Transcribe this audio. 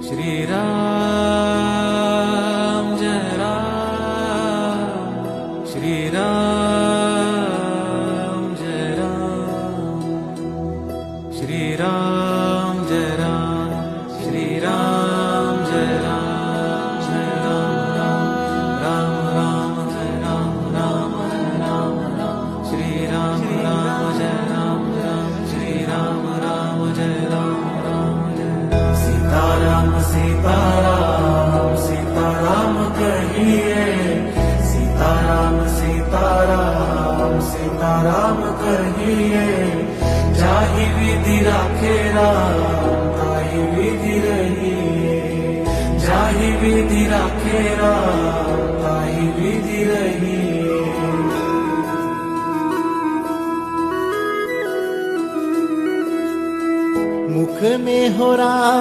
श्री राम जय राम, श्री राम जय राम, श्री राम जय राम, श्री राम जय राम, जय राम राम राम राम जय राम राम राम राम, श्री राम राम जय राम राम, श्री राम राम जय राम राम जय राम। सीताराम सीताराम सीताराम कहिए, सीताराम सीताराम सीताराम कहिए। जाहि विधि राखे राम ताहि विधि रहिए, जाहि विधि राखे राम ताहि विधि रहिए। मुख में हो राम